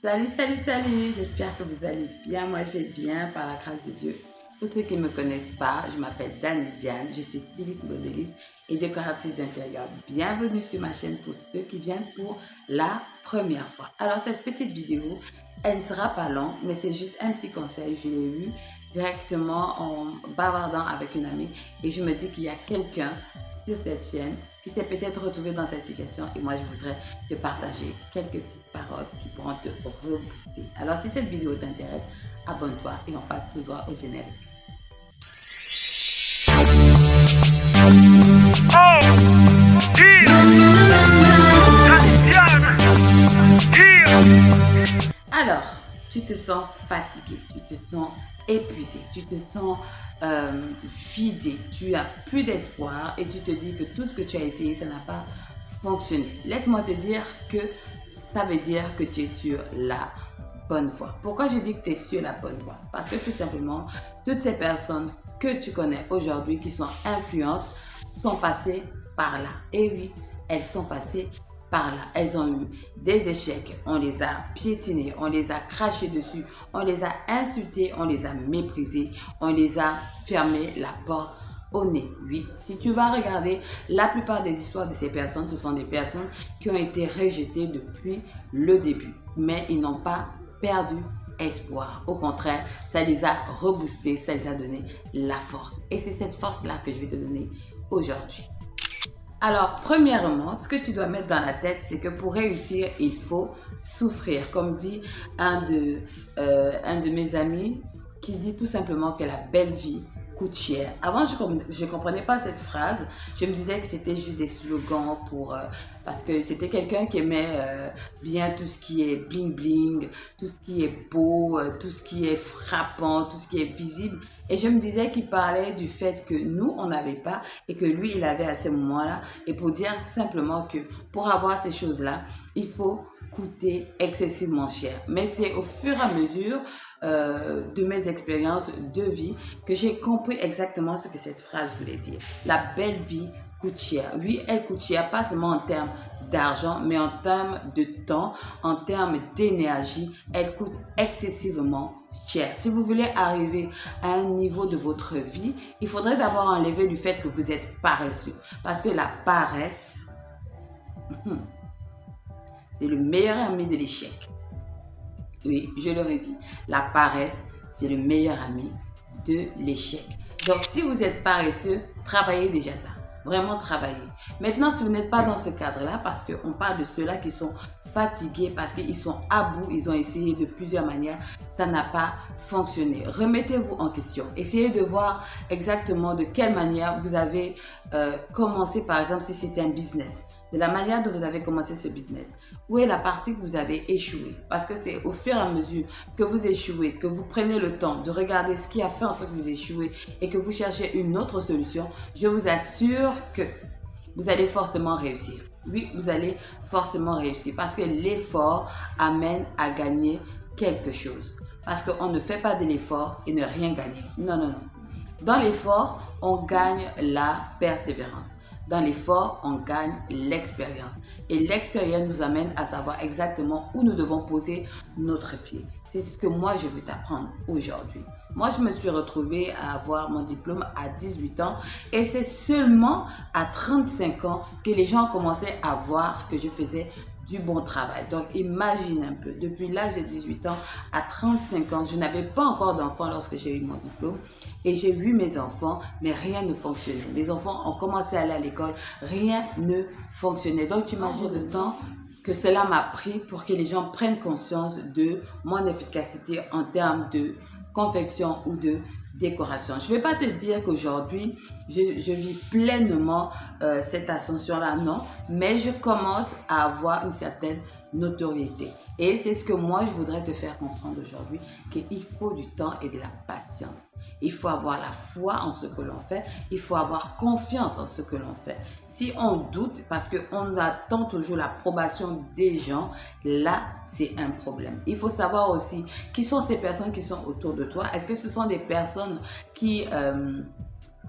Salut, salut, salut, j'espère que vous allez bien. Moi, je vais bien par la grâce de Dieu. Pour ceux qui ne me connaissent pas, je m'appelle Dani Diane, je suis styliste, modéliste et décoratrice d'intérieur. Bienvenue sur ma chaîne pour ceux qui viennent pour la première fois. Alors, cette petite vidéo, elle ne sera pas longue, mais c'est juste un petit conseil. Je l'ai eu directement en bavardant avec une amie et je me dis qu'il y a quelqu'un sur cette chaîne qui s'est peut-être retrouvé dans cette situation et moi je voudrais te partager quelques petites paroles qui pourront te rebooster. Alors si cette vidéo t'intéresse, abonne-toi et on passe tout droit au générique. Alors, tu te sens fatigué, tu te sens épuisé, tu te sens vidé, tu as plus d'espoir et tu te dis que tout ce que tu as essayé, ça n'a pas fonctionné. Laisse-moi te dire que ça veut dire que tu es sur la bonne voie. Pourquoi je dis que tu es sur la bonne voie? Parce que tout simplement, toutes ces personnes que tu connais aujourd'hui qui sont influentes sont passées par là. Et oui, elles sont passées par là. Elles ont eu des échecs, on les a piétinés, on les a crachés dessus, on les a insultés, on les a méprisés, on les a fermé la porte au nez. Oui, si tu vas regarder, la plupart des histoires de ces personnes, ce sont des personnes qui ont été rejetées depuis le début, mais ils n'ont pas perdu espoir. Au contraire, ça les a reboostés, ça les a donné la force. Et c'est cette force-là que je vais te donner aujourd'hui. Alors, premièrement, ce que tu dois mettre dans la tête, c'est que pour réussir, il faut souffrir. Comme dit un de mes amis, qui dit tout simplement que la belle vie coûte cher. Avant, je ne comprenais pas cette phrase. Je me disais que c'était juste des slogans parce que c'était quelqu'un qui aimait bien tout ce qui est bling bling, tout ce qui est beau, tout ce qui est frappant, tout ce qui est visible. Et je me disais qu'il parlait du fait que nous, on n'avait pas et que lui, il avait à ce moment-là. Et pour dire simplement que pour avoir ces choses-là, il faut coûter excessivement cher. Mais c'est au fur et à mesure de mes expériences de vie que j'ai compris exactement ce que cette phrase voulait dire. La belle vie coûte cher. Oui, elle coûte cher, pas seulement en termes d'argent, mais en termes de temps, en termes d'énergie, elle coûte excessivement cher. Si vous voulez arriver à un niveau de votre vie, il faudrait d'abord enlever du fait que vous êtes paresseux. Parce que la paresse, c'est le meilleur ami de l'échec. Oui, je leur ai dit, la paresse, c'est le meilleur ami de l'échec. Donc, si vous êtes paresseux, travaillez déjà ça. Vraiment travaillez. Maintenant, si vous n'êtes pas dans ce cadre-là, parce qu'on parle de ceux-là qui sont fatigués, parce qu'ils sont à bout, ils ont essayé de plusieurs manières, ça n'a pas fonctionné. Remettez-vous en question. Essayez de voir exactement de quelle manière vous avez commencé, par exemple, si c'est un business. De la manière dont vous avez commencé ce business. Où est la partie que vous avez échoué? Parce que c'est au fur et à mesure que vous échouez, que vous prenez le temps de regarder ce qui a fait en sorte que vous échouez et que vous cherchez une autre solution, je vous assure que vous allez forcément réussir. Oui, vous allez forcément réussir parce que l'effort amène à gagner quelque chose. Parce qu'on ne fait pas de l'effort et ne rien gagner. Non, non, non. Dans l'effort, on gagne la persévérance. Dans l'effort, on gagne l'expérience. Et l'expérience nous amène à savoir exactement où nous devons poser notre pied. C'est ce que moi, je veux t'apprendre aujourd'hui. Moi, je me suis retrouvée à avoir mon diplôme à 18 ans et c'est seulement à 35 ans que les gens commençaient à voir que je faisais du bon travail. Donc, imagine un peu, depuis l'âge de 18 ans à 35 ans, je n'avais pas encore d'enfants lorsque j'ai eu mon diplôme et j'ai vu mes enfants, mais rien ne fonctionnait. Mes enfants ont commencé à aller à l'école, rien ne fonctionnait. Donc, tu imagines le temps que cela m'a pris pour que les gens prennent conscience de mon efficacité en termes de confection ou de décoration. Je ne vais pas te dire qu'aujourd'hui, je vis pleinement cette ascension-là, non, mais je commence à avoir une certaine notoriété. Et c'est ce que moi, je voudrais te faire comprendre aujourd'hui, qu'il faut du temps et de la patience. Il faut avoir la foi en ce que l'on fait. Il faut avoir confiance en ce que l'on fait. Si on doute, parce qu'on attend toujours l'approbation des gens, là, c'est un problème. Il faut savoir aussi qui sont ces personnes qui sont autour de toi. Est-ce que ce sont des personnes qui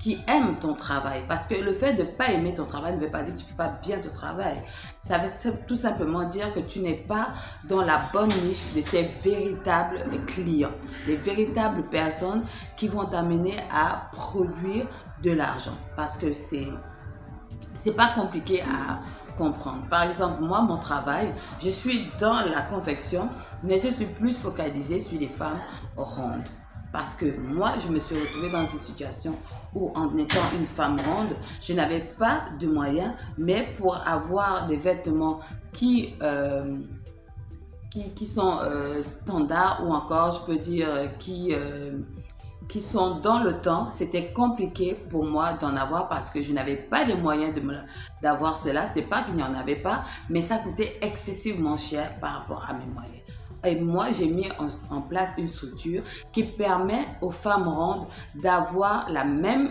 qui aiment ton travail. Parce que le fait de ne pas aimer ton travail ne veut pas dire que tu ne fais pas bien ton travail. Ça veut tout simplement dire que tu n'es pas dans la bonne niche de tes véritables clients, les véritables personnes qui vont t'amener à produire de l'argent. Parce que c'est pas compliqué à comprendre. Par exemple, moi, mon travail, je suis dans la confection, mais je suis plus focalisée sur les femmes rondes. Parce que moi, je me suis retrouvée dans une situation où, en étant une femme ronde, je n'avais pas de moyens, mais pour avoir des vêtements qui sont standards, ou encore, je peux dire, qui sont dans le temps, c'était compliqué pour moi d'en avoir parce que je n'avais pas les moyens d'avoir cela. C'est pas qu'il n'y en avait pas, mais ça coûtait excessivement cher par rapport à mes moyens. Et moi, j'ai mis en place une structure qui permet aux femmes rondes d'avoir la même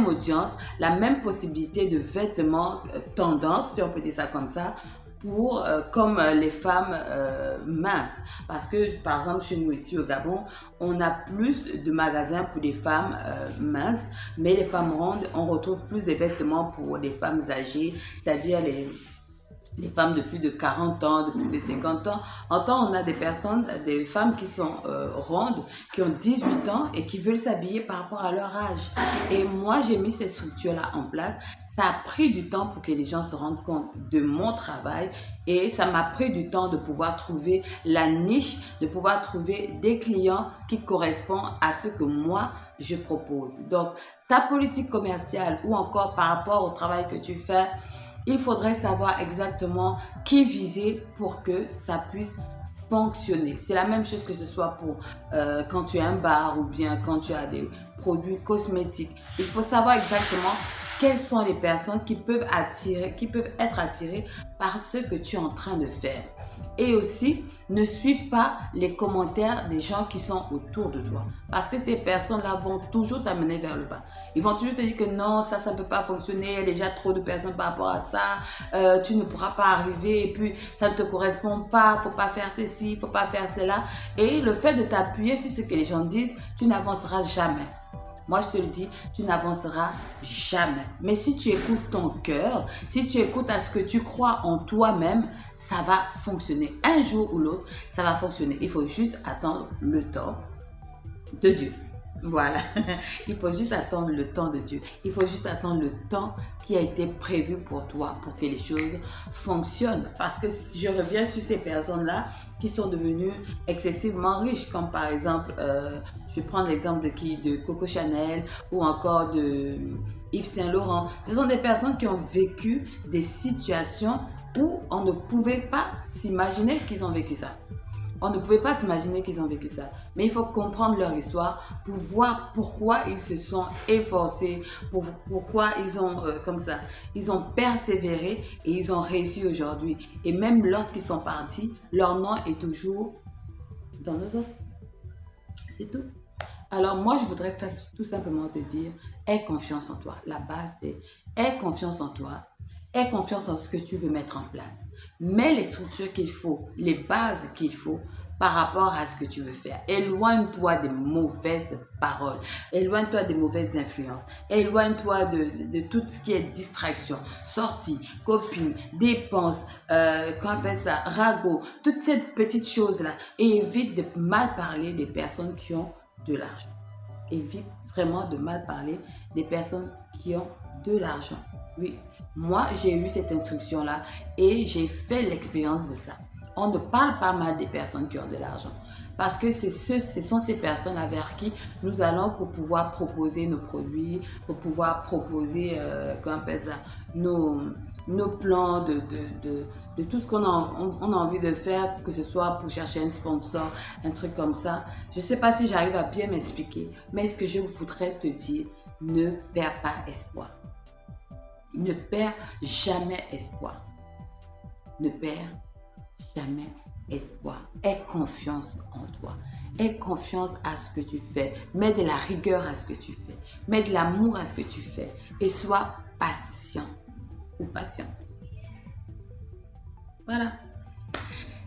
audience, la même possibilité de vêtements tendance, si on peut dire ça comme ça, comme les femmes minces. Parce que, par exemple, chez nous ici au Gabon, on a plus de magasins pour les femmes minces, mais les femmes rondes, on retrouve plus de vêtements pour les femmes âgées, c'est-à-dire les femmes de plus de 40 ans, de plus de 50 ans. En temps, on a des femmes qui sont rondes, qui ont 18 ans et qui veulent s'habiller par rapport à leur âge. Et moi, j'ai mis ces structures-là en place. Ça a pris du temps pour que les gens se rendent compte de mon travail et ça m'a pris du temps de pouvoir trouver la niche, de pouvoir trouver des clients qui correspondent à ce que moi, je propose. Donc, ta politique commerciale ou encore par rapport au travail que tu fais, il faudrait savoir exactement qui viser pour que ça puisse fonctionner. C'est la même chose que ce soit pour quand tu as un bar ou bien quand tu as des produits cosmétiques. Il faut savoir exactement quelles sont les personnes qui peuvent être attirées par ce que tu es en train de faire. Et aussi, ne suis pas les commentaires des gens qui sont autour de toi. Parce que ces personnes-là vont toujours t'amener vers le bas. Ils vont toujours te dire que non, ça ne peut pas fonctionner. Il y a déjà trop de personnes par rapport à ça. Tu ne pourras pas arriver. Et puis, ça ne te correspond pas. Il ne faut pas faire ceci, il ne faut pas faire cela. Et le fait de t'appuyer sur ce que les gens disent, tu n'avanceras jamais. Moi, je te le dis, tu n'avanceras jamais. Mais si tu écoutes ton cœur, si tu écoutes à ce que tu crois en toi-même, ça va fonctionner. Un jour ou l'autre, ça va fonctionner. Il faut juste attendre le temps de Dieu. Voilà. Il faut juste attendre le temps de Dieu. Il faut juste attendre le temps qui a été prévu pour toi pour que les choses fonctionnent. Parce que je reviens sur ces personnes-là qui sont devenues excessivement riches, comme par exemple, je vais prendre l'exemple de Coco Chanel ou encore de Yves Saint Laurent. Ce sont des personnes qui ont vécu des situations où on ne pouvait pas s'imaginer qu'ils ont vécu ça. On ne pouvait pas s'imaginer qu'ils ont vécu ça. Mais il faut comprendre leur histoire pour voir pourquoi ils se sont efforcés, pourquoi ils ont, ils ont persévéré et ils ont réussi aujourd'hui. Et même lorsqu'ils sont partis, leur nom est toujours dans nos os. C'est tout. Alors moi, je voudrais tout simplement te dire, aie confiance en toi. La base, c'est aie confiance en toi. Aie confiance en ce que tu veux mettre en place. Mets les structures qu'il faut, les bases qu'il faut par rapport à ce que tu veux faire. Éloigne-toi des mauvaises paroles. Éloigne-toi des mauvaises influences. Éloigne-toi de tout ce qui est distraction, sortie, copine, dépenses, qu'on appelle ça, ragot, toutes ces petites choses-là. Et évite de mal parler des personnes qui ont de l'argent. Évite vraiment de mal parler des personnes qui ont de l'argent. Oui, moi, j'ai eu cette instruction-là et j'ai fait l'expérience de ça. On ne parle pas mal des personnes qui ont de l'argent parce que ce sont ces personnes vers qui nous allons pour pouvoir proposer nos produits, pour pouvoir proposer nos plans de tout ce qu'on a envie de faire, que ce soit pour chercher un sponsor, un truc comme ça. Je ne sais pas si j'arrive à bien m'expliquer, mais ce que je voudrais te dire, ne perds pas espoir. Ne perds jamais espoir. Ne perds jamais espoir. Aie confiance en toi. Aie confiance à ce que tu fais. Mets de la rigueur à ce que tu fais. Mets de l'amour à ce que tu fais. Et sois patient ou patiente. Voilà.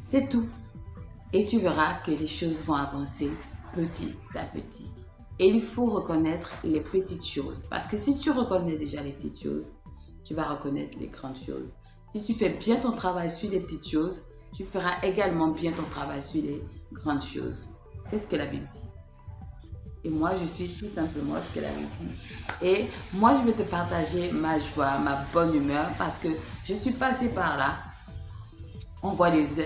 C'est tout. Et tu verras que les choses vont avancer petit à petit. Et il faut reconnaître les petites choses. Parce que si tu reconnais déjà les petites choses, tu vas reconnaître les grandes choses. Si tu fais bien ton travail sur les petites choses, tu feras également bien ton travail sur les grandes choses. C'est ce que la Bible dit. Et moi, je suis tout simplement ce que la Bible dit. Et moi, je vais te partager ma joie, ma bonne humeur, parce que je suis passée par là. On voit les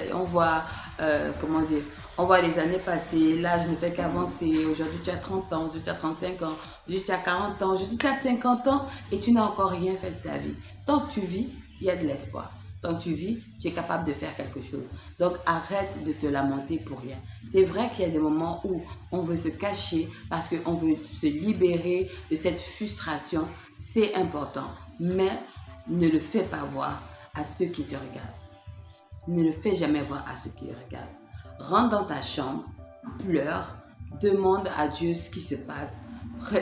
années passer, l'âge ne fait qu'avancer. Aujourd'hui, tu as 30 ans, aujourd'hui, tu as 35 ans, aujourd'hui, tu as 40 ans, aujourd'hui, tu as 50 ans et tu n'as encore rien fait de ta vie. Tant que tu vis, il y a de l'espoir. Tant que tu vis, tu es capable de faire quelque chose. Donc, arrête de te lamenter pour rien. C'est vrai qu'il y a des moments où on veut se cacher parce qu'on veut se libérer de cette frustration. C'est important, mais ne le fais pas voir à ceux qui te regardent. Ne le fais jamais voir à ceux qui le regardent. Rentre dans ta chambre, pleure, demande à Dieu ce qui se passe.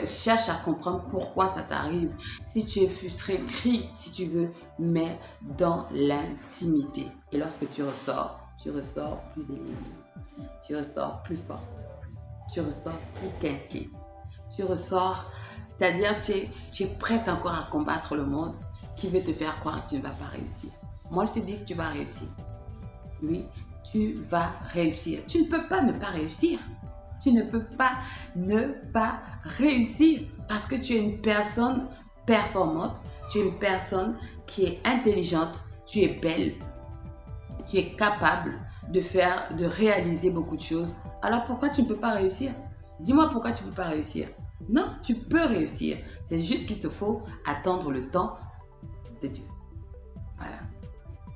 Cherche à comprendre pourquoi ça t'arrive. Si tu es frustré, crie si tu veux, mais dans l'intimité. Et lorsque tu ressors plus élevé. Tu ressors plus forte. Tu ressors plus quinquée. Tu ressors, c'est-à-dire tu es prête encore à combattre le monde qui veut te faire croire que tu ne vas pas réussir. Moi, je te dis que tu vas réussir. Oui, tu vas réussir. Tu ne peux pas ne pas réussir. Tu ne peux pas ne pas réussir parce que tu es une personne performante, tu es une personne qui est intelligente, tu es belle, tu es capable de réaliser beaucoup de choses. Alors pourquoi tu ne peux pas réussir? Dis-moi pourquoi tu ne peux pas réussir. Non, tu peux réussir. C'est juste qu'il te faut attendre le temps de Dieu. Voilà.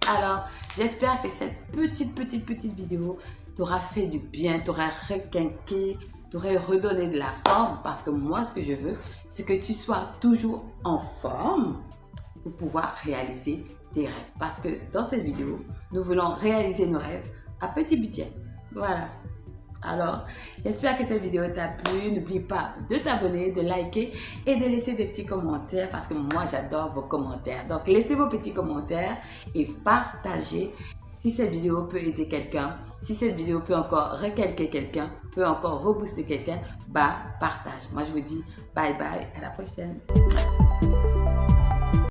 Alors, j'espère que cette petite vidéo t'aura fait du bien, t'aura requinqué, t'aura redonné de la forme. Parce que moi, ce que je veux, c'est que tu sois toujours en forme pour pouvoir réaliser tes rêves. Parce que dans cette vidéo, nous voulons réaliser nos rêves à petit budget. Voilà. Alors, j'espère que cette vidéo t'a plu. N'oublie pas de t'abonner, de liker et de laisser des petits commentaires parce que moi, j'adore vos commentaires. Donc, laissez vos petits commentaires et partagez si cette vidéo peut aider quelqu'un, si cette vidéo peut encore requelquer quelqu'un, peut encore rebooster quelqu'un, bah, partage. Moi, je vous dis bye bye, à la prochaine.